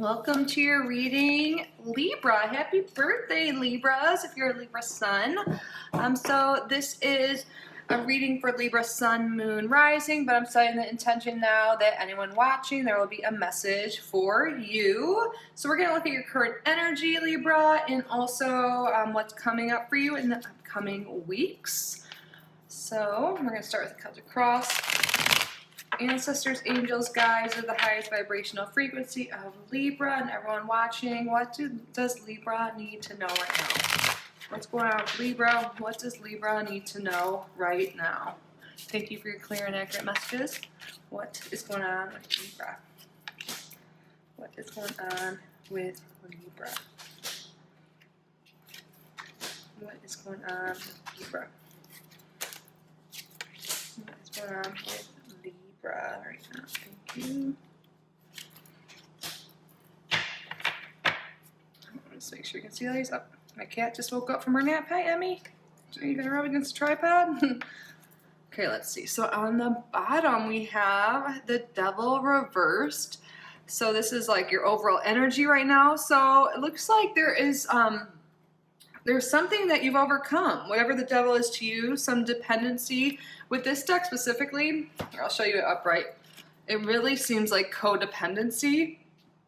Welcome to your reading, Libra. Happy birthday, Libras, if you're a Libra sun. So this is a reading for Libra sun, moon, rising, but I'm setting the intention now that anyone watching, there will be a message for you. So we're going to look at your current energy, Libra, and also what's coming up for you in the upcoming weeks. So we're going to start with the Celtic Cross. Ancestors, angels, guides are the highest vibrational frequency of Libra, and everyone watching, what does Libra need to know right now? What's going on with Libra? What does Libra need to know right now? Thank you for your clear and accurate messages. What is going on with Libra? What is going on with Libra? What is going on with Libra? What is going on with Libra right now? Thank you. Just make sure you can see all these. Oh, my cat just woke up from her nap. Hi, Emmy. Are you gonna rub against the tripod? Okay, let's see. So on the bottom we have the Devil reversed. So this is like your overall energy right now. So it looks like there is there's something that you've overcome, whatever the Devil is to you, some dependency. With this deck specifically, I'll show you it upright. It really seems like codependency.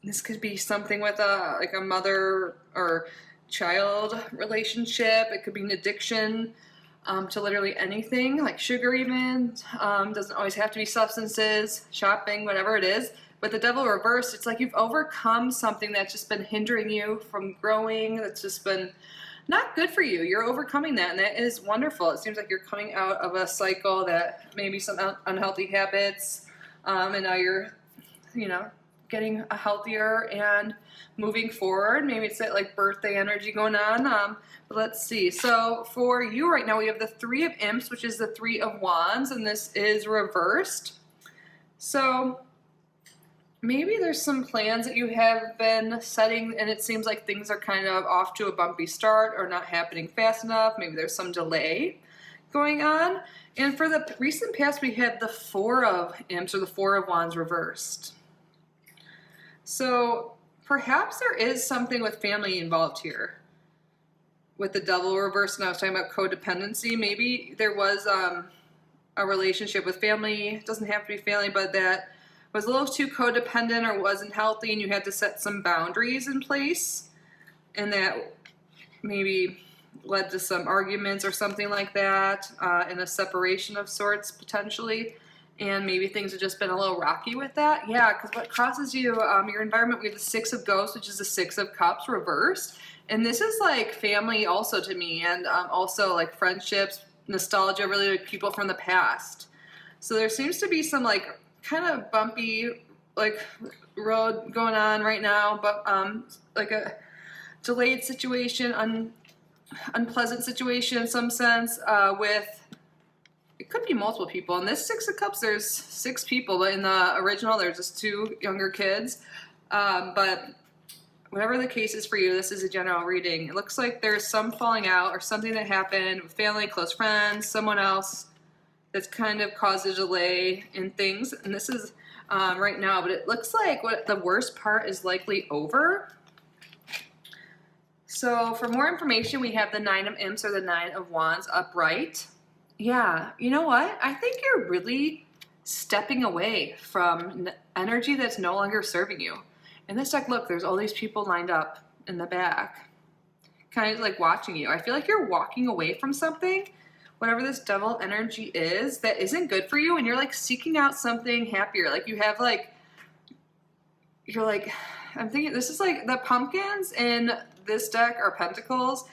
This could be something with like a mother or child relationship. It could be an addiction to literally anything, like sugar even. Doesn't always have to be substances, shopping, whatever it is. With the Devil reversed, it's like you've overcome something that's just been hindering you from growing, that's just been not good for you. You're overcoming that, and that is wonderful. It seems like you're coming out of a cycle that maybe some unhealthy habits, and now you're, getting a healthier and moving forward. Maybe it's that like birthday energy going on. But let's see. So for you right now, we have the Three of Imps, which is the Three of Wands, and this is reversed. So maybe there's some plans that you have been setting and it seems like things are kind of off to a bumpy start or not happening fast enough. Maybe there's some delay going on. And for the recent past, we have the Four of Imps or the Four of Wands reversed. So perhaps there is something with family involved here. With the Devil reversed, and I was talking about codependency, maybe there was a relationship with family. It doesn't have to be family, but that was a little too codependent or wasn't healthy, and you had to set some boundaries in place, and that maybe led to some arguments or something like that, and a separation of sorts potentially, and maybe things have just been a little rocky with that. Yeah, because what crosses you, your environment, we have the Six of Ghosts, which is the Six of Cups reversed, and this is like family also to me, and also like friendships, nostalgia, really like people from the past. So there seems to be some like kind of bumpy like road going on right now, but like a delayed situation, unpleasant situation in some sense, with it could be multiple people. In this Six of Cups there's 6 people, but in the original there's just 2 younger kids. But whatever the case is for you, this is a general reading. It looks like there's some falling out or something that happened with family, close friends, someone else that's kind of caused a delay in things, and this is right now, but it looks like what the worst part is likely over. So for more information, we have the Nine of Imps or the Nine of Wands upright. Yeah, you know what? I think you're really stepping away from energy that's no longer serving you. In this deck, look, there's all these people lined up in the back, kind of like watching you. I feel like you're walking away from something, whatever this Devil energy is, that isn't good for you, and you're like seeking out something happier. Like you have like, you're like, I'm thinking this is like the pumpkins in this deck are pentacles,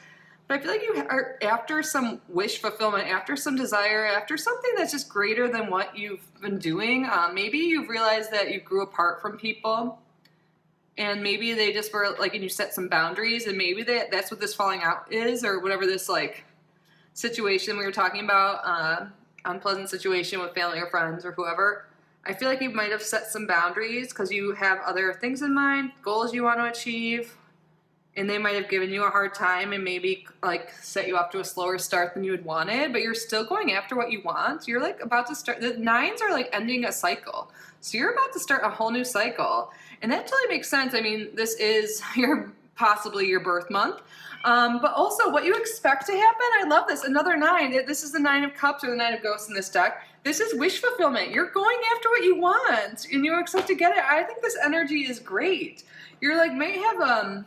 but I feel like you are after some wish fulfillment, after some desire, after something that's just greater than what you've been doing. Maybe you've realized that you grew apart from people, and maybe they just were like, and you set some boundaries, and maybe that's what this falling out is, or whatever this like situation we were talking about, unpleasant situation with family or friends or whoever. I feel like you might have set some boundaries because you have other things in mind, goals you want to achieve, and they might have given you a hard time and maybe like set you off to a slower start than you had wanted, but you're still going after what you want. You're like about to start, the nines are like ending a cycle. So you're about to start a whole new cycle. And that totally makes sense. I mean, this is possibly your birth month. But also what you expect to happen, I love this, another 9. This is the 9 of Cups or the 9 of Ghosts in this deck. This is wish fulfillment. You're going after what you want and you expect to get it. I think this energy is great. You're like, may have,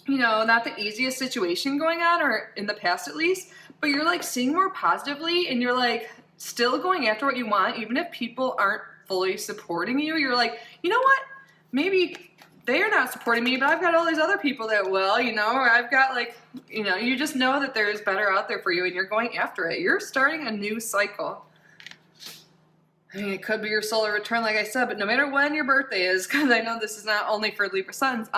you know, not the easiest situation going on, or in the past at least, but you're like seeing more positively and you're like still going after what you want, even if people aren't fully supporting you. You're like, you know what? Maybe they are not supporting me, but I've got all these other people that will, you know, or I've got like, you know, you just know that there's better out there for you and you're going after it. You're starting a new cycle. I mean, it could be your solar return, like I said, but no matter when your birthday is, because I know this is not only for Libra Suns,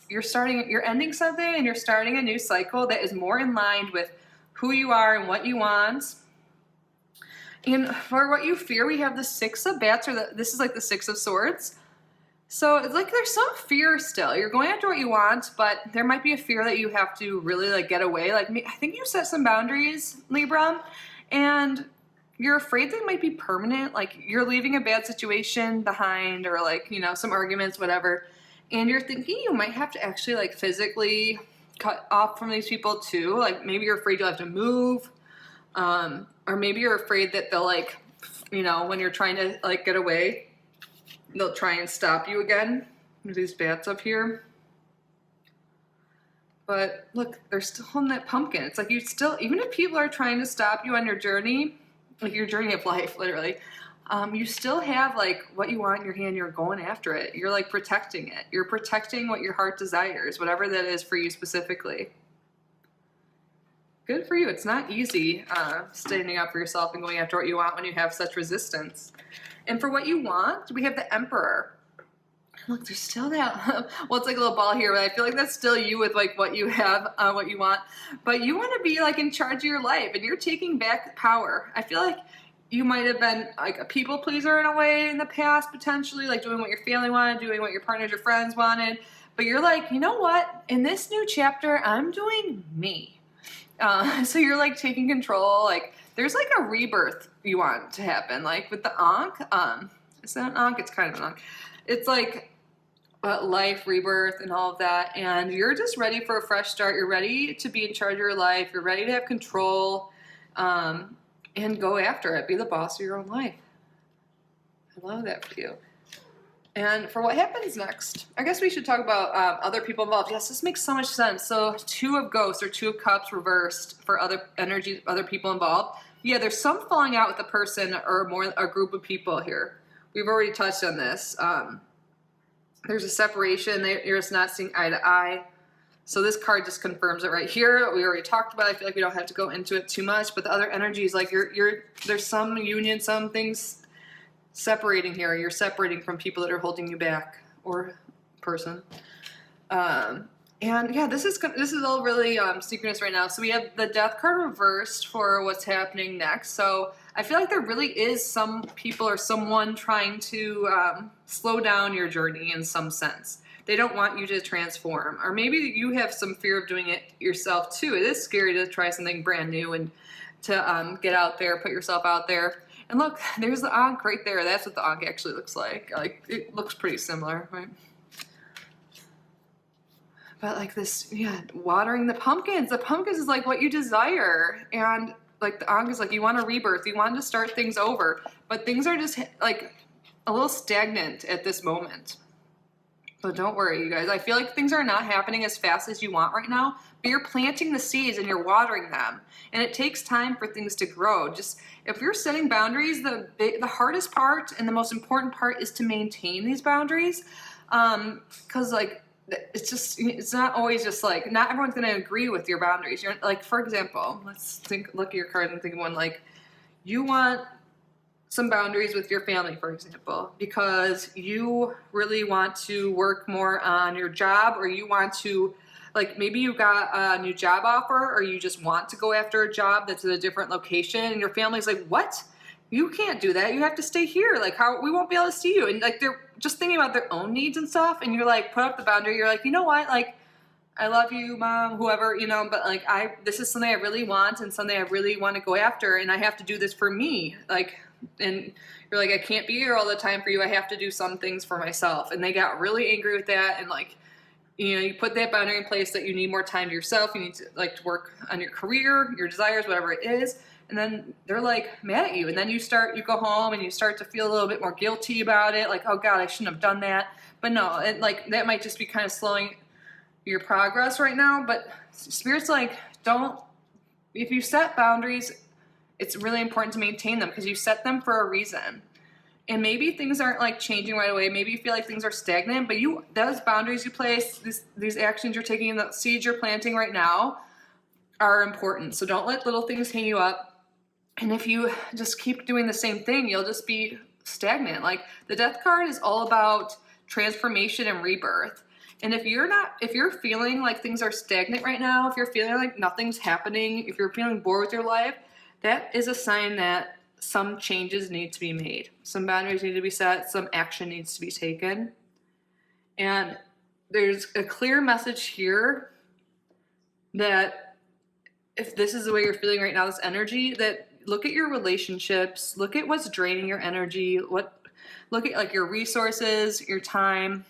you're ending something and you're starting a new cycle that is more in line with who you are and what you want. And for what you fear, we have the 6 of Bats, or this is like the 6 of Swords. So it's like there's some fear still. You're going after what you want, but there might be a fear that you have to really like get away. Like I think you set some boundaries, Libra, and you're afraid they might be permanent. Like you're leaving a bad situation behind, or like, you know, some arguments, whatever. And you're thinking you might have to actually like physically cut off from these people too. Like maybe you're afraid you'll have to move. Or maybe you're afraid that they'll like, you know, when you're trying to like get away, they'll try and stop you again. There's these bats up here. But look, they're still in that pumpkin. It's like you still, even if people are trying to stop you on your journey, like your journey of life, literally, you still have like what you want in your hand. You're going after it. You're like protecting it. You're protecting what your heart desires, whatever that is for you specifically. Good for you. It's not easy standing up for yourself and going after what you want when you have such resistance. And for what you want, we have the Emperor. Look, there's still that, well, it's like a little ball here, but I feel like that's still you with like what you have, what you want. But you want to be like in charge of your life and you're taking back power. I feel like you might have been like a people pleaser in a way in the past, potentially, like doing what your family wanted, doing what your partners or friends wanted. But you're like, you know what? In this new chapter, I'm doing me. So you're like taking control. Like there's like a rebirth you want to happen. Like with the Ankh, it's not an Ankh, it's kind of an Ankh. It's like life, rebirth, and all of that. And you're just ready for a fresh start. You're ready to be in charge of your life. You're ready to have control, and go after it. Be the boss of your own life. I love that for you. And for what happens next, I guess we should talk about other people involved. Yes, this makes so much sense. So 2 of Ghosts or 2 of Cups reversed for other energies, other people involved. Yeah, there's some falling out with a person or more a group of people here. We've already touched on this. There's a separation. You're just not seeing eye to eye. So this card just confirms it right here. We already talked about it. I feel like we don't have to go into it too much. But the other energies, like there's some union, some things separating here. You're separating from people that are holding you back, or person. And yeah, this is all really synchronous right now. So we have the Death card reversed for what's happening next. So I feel like there really is some people or someone trying to slow down your journey in some sense. They don't want you to transform, or maybe you have some fear of doing it yourself too. It is scary to try something brand new and to get out there, put yourself out there. And look, there's the Ankh right there. That's what the Ankh actually looks like. Like, it looks pretty similar, right? But like this, yeah, watering the pumpkins. The pumpkins is like what you desire. And like the Ankh is like you want a rebirth. You want to start things over. But things are just like a little stagnant at this moment. So don't worry, you guys. I feel like things are not happening as fast as you want right now, but you're planting the seeds and you're watering them. And it takes time for things to grow. Just if you're setting boundaries, the hardest part and the most important part is to maintain these boundaries. Because like it's not always just like, not everyone's going to agree with your boundaries. You're like, for example, look at your card and think of one like, you want some boundaries with your family, for example, because you really want to work more on your job, or you want to, like, maybe you got a new job offer, or you just want to go after a job that's in a different location, and your family's like, what? You can't do that. You have to stay here. Like, how, we won't be able to see you. And like, they're just thinking about their own needs and stuff. And you're like, put up the boundary. You're like, you know what? Like, I love you, mom, whoever, you know, but like this is something I really want and something I really want to go after, and I have to do this for me. Like, and you're like, I can't be here all the time for you. I have to do some things for myself. And they got really angry with that. And like, you know, you put that boundary in place that you need more time to yourself. You need to like to work on your career, your desires, whatever it is. And then they're like mad at you. And then you go home and you start to feel a little bit more guilty about it. Like, oh God, I shouldn't have done that. But no, it, like that might just be kind of slowing your progress right now. But Spirit's like, if you set boundaries, it's really important to maintain them because you set them for a reason. And maybe things aren't like changing right away. Maybe you feel like things are stagnant, but those boundaries you place, these actions you're taking, the seeds you're planting right now are important. So don't let little things hang you up. And if you just keep doing the same thing, you'll just be stagnant. Like the Death card is all about transformation and rebirth. And if you're feeling like things are stagnant right now, if you're feeling like nothing's happening, if you're feeling bored with your life, that is a sign that some changes need to be made. Some boundaries need to be set. Some action needs to be taken. And there's a clear message here that if this is the way you're feeling right now, this energy, that look at your relationships, look at what's draining your energy, look at like your resources, your time,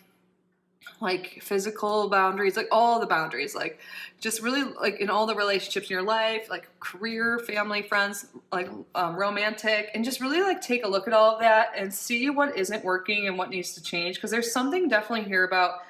like physical boundaries, like all the boundaries, like just really like in all the relationships in your life, like career, family, friends, like romantic, and just really like take a look at all of that and see what isn't working and what needs to change. Because there's something definitely here about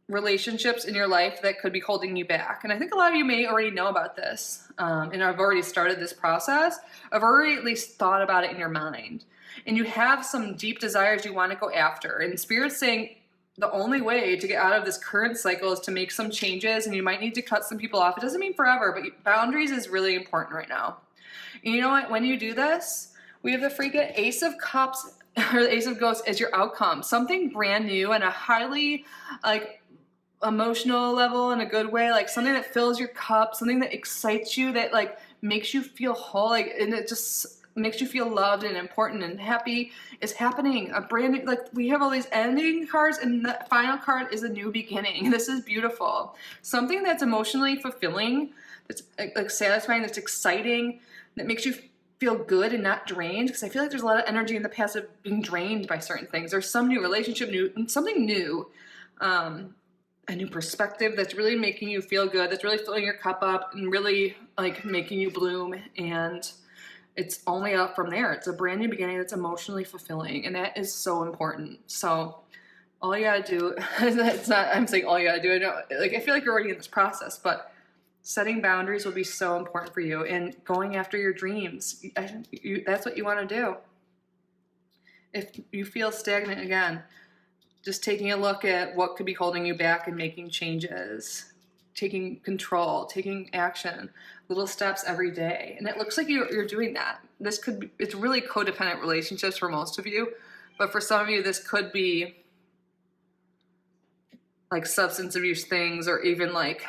relationships in your life that could be holding you back. And I think a lot of you may already know about this. And I've already started this process. I've already at least thought about it in your mind. And you have some deep desires you want to go after. And Spirit's saying, the only way to get out of this current cycle is to make some changes, and you might need to cut some people off. It doesn't mean forever, but boundaries is really important right now. And you know what? When you do this, we have the freaking Ace of Cups or the Ace of Ghosts as your outcome. Something brand new and a highly like emotional level in a good way, like something that fills your cup, something that excites you, that like makes you feel whole, like, and it just makes you feel loved and important and happy is happening. A brand new, like we have all these ending cards, and the final card is a new beginning. This is beautiful. Something that's emotionally fulfilling, that's like satisfying, that's exciting, that makes you feel good and not drained. Because I feel like there's a lot of energy in the past of being drained by certain things. There's some new relationship, something new, a new perspective that's really making you feel good, that's really filling your cup up and really like making you bloom. And it's only up from there. It's a brand new beginning that's emotionally fulfilling, and that is so important. So all you gotta do, it's not, I'm saying all you gotta do, I know, like I feel like you're already in this process, but setting boundaries will be so important for you, and going after your dreams, that's what you wanna do. If you feel stagnant again, just taking a look at what could be holding you back and making changes, taking control, taking action, little steps every day. And it looks like you're doing that. This could be, it's really codependent relationships for most of you, but for some of you, this could be like substance abuse things, or even like,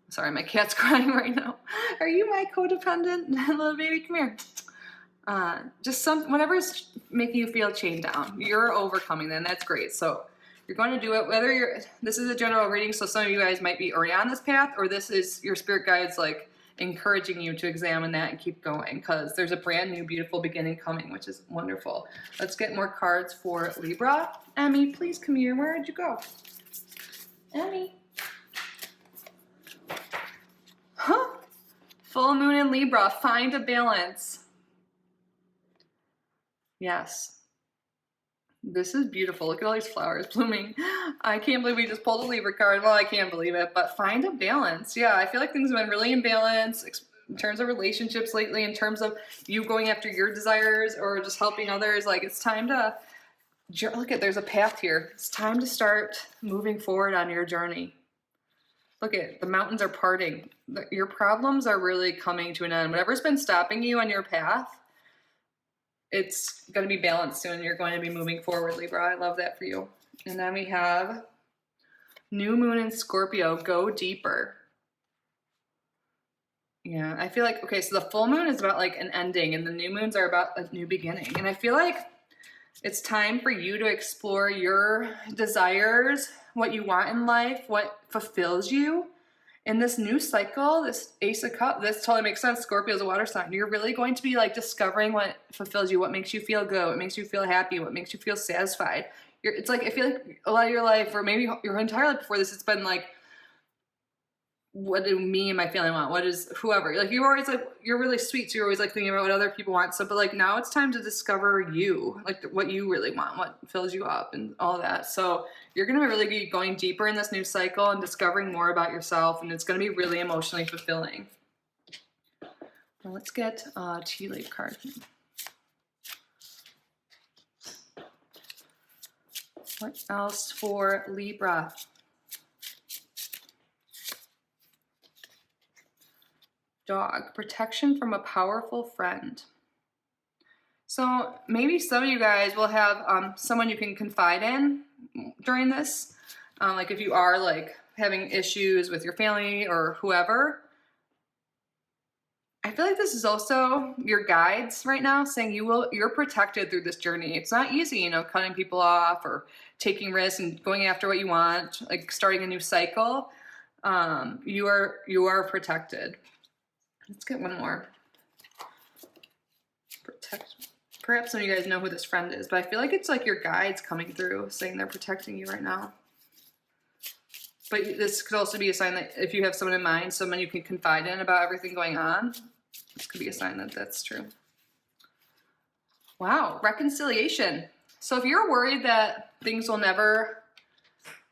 sorry, my cat's crying right now. Are you my codependent little baby? Come here. Just whatever's making you feel chained down, you're overcoming that, and that's great. So you're going to do it, whether this is a general reading, so some of you guys might be already on this path, or this is your spirit guides like encouraging you to examine that and keep going, because there's a brand new beautiful beginning coming, which is wonderful. Let's get more cards for Libra. Emmy, please come here. Where did you go? Emmy. Huh? Full moon in Libra. Find a balance. Yes. This is beautiful. Look at all these flowers blooming. I can't believe we just pulled a Libra card. Well, I can't believe it, but find a balance. Yeah, I feel like things have been really in balance in terms of relationships lately, in terms of you going after your desires or just helping others. Like it's time to, look at, there's a path here. It's time to start moving forward on your journey. Look at, the mountains are parting. Your problems are really coming to an end. Whatever's been stopping you on your path, it's going to be balanced soon. You're going to be moving forward, Libra. I love that for you. And then we have New Moon in Scorpio. Go deeper. Yeah, I feel like, okay, so the full moon is about like an ending, and the new moons are about a new beginning. And I feel like It's time for you to explore your desires, what you want in life, what fulfills you. In this new cycle, this Ace of Cups, this totally makes sense. Scorpio is a water sign. You're really going to be like discovering what fulfills you, what makes you feel good, what makes you feel happy, what makes you feel satisfied. It's like, I feel like a lot of your life, or maybe your entire life before this, it's been like, what do me and my family want? What is whoever? Like, you're always like, you're really sweet, so you're always like thinking about what other people want. So, but like now it's time to discover you, like what you really want, what fills you up and all that. So you're going to really be going deeper in this new cycle and discovering more about yourself, and it's going to be really emotionally fulfilling. Now let's get a tea leaf card. What else for Libra? Dog, protection from a powerful friend. So maybe some of you guys will have someone you can confide in during this. Like if you are like having issues with your family or whoever. I feel like this is also your guides right now saying you're protected through this journey. It's not easy, you know, cutting people off or taking risks and going after what you want, like starting a new cycle. You are protected. Let's get one more. Protect. Perhaps some of you guys know who this friend is, but I feel like it's like your guides coming through saying they're protecting you right now. But this could also be a sign that if you have someone in mind, someone you can confide in about everything going on, this could be a sign that that's true. Wow, reconciliation. So if you're worried that things will never,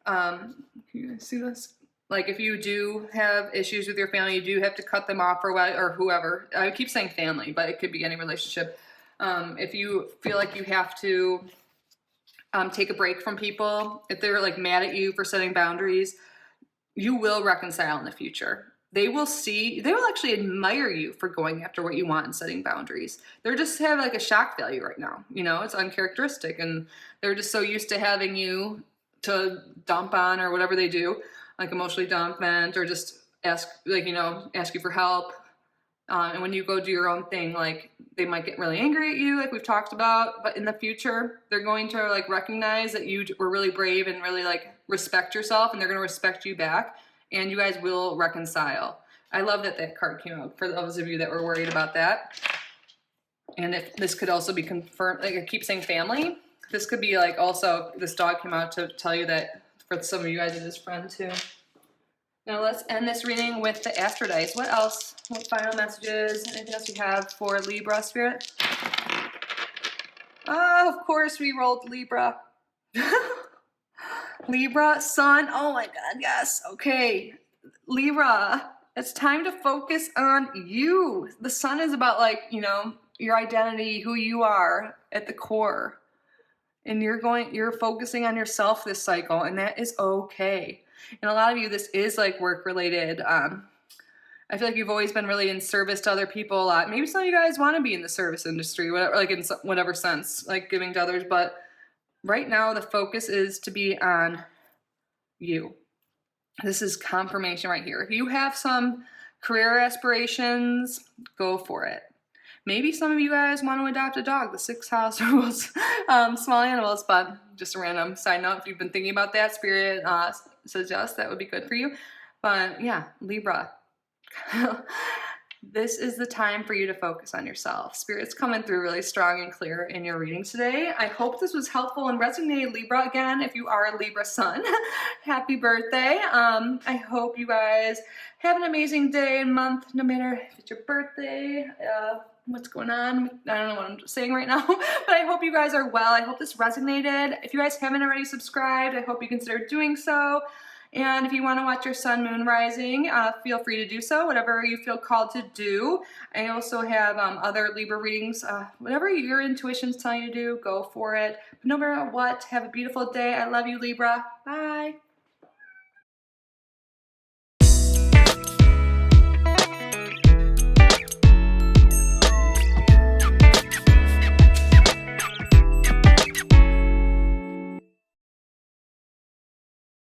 can you guys see this? Like if you do have issues with your family, you do have to cut them off or whoever. I keep saying family, but it could be any relationship. If you feel like you have to take a break from people, if they're like mad at you for setting boundaries, you will reconcile in the future. They will actually admire you for going after what you want and setting boundaries. They're just have like a shock value right now. You know, it's uncharacteristic, and they're just so used to having you to dump on or whatever they do. Like emotionally dump, vent, or just ask you for help. And when you go do your own thing, like they might get really angry at you, like we've talked about. But in the future, they're going to like recognize that you were really brave and really like respect yourself, and they're going to respect you back, and you guys will reconcile. I love that card came out for those of you that were worried about that. And if this could also be confirmed, like I keep saying family, this could be like also this dog came out to tell you that. For some of you guys, it is friend too. Now let's end this reading with the Astro Dice. What else? What final messages? Anything else you have for Libra Spirit? Of course we rolled Libra. Libra, Sun. Oh my God, yes. Okay. Libra, it's time to focus on you. The Sun is about like, you know, your identity, who you are at the core. And you're focusing on yourself this cycle, and that is okay. And a lot of you, this is like work related. I feel like you've always been really in service to other people a lot. Maybe some of you guys want to be in the service industry, whatever, like in whatever sense, like giving to others. But right now, the focus is to be on you. This is confirmation right here. If you have some career aspirations, go for it. Maybe some of you guys want to adopt a dog, the 6th house rules, small animals, but just a random side note, if you've been thinking about that, Spirit suggests that would be good for you. But yeah, Libra, this is the time for you to focus on yourself. Spirit's coming through really strong and clear in your reading today. I hope this was helpful and resonated, Libra. Again, if you are a Libra sun, happy birthday. I hope you guys have an amazing day and month, no matter if it's your birthday, what's going on. I don't know what I'm saying right now, but I hope you guys are well. I hope this resonated. If you guys haven't already subscribed, I hope you consider doing so. And if you want to watch your sun, moon rising, feel free to do so, whatever you feel called to do. I also have other Libra readings. Whatever your intuition's telling you to do, go for it. But no matter what, have a beautiful day. I love you, Libra. Bye.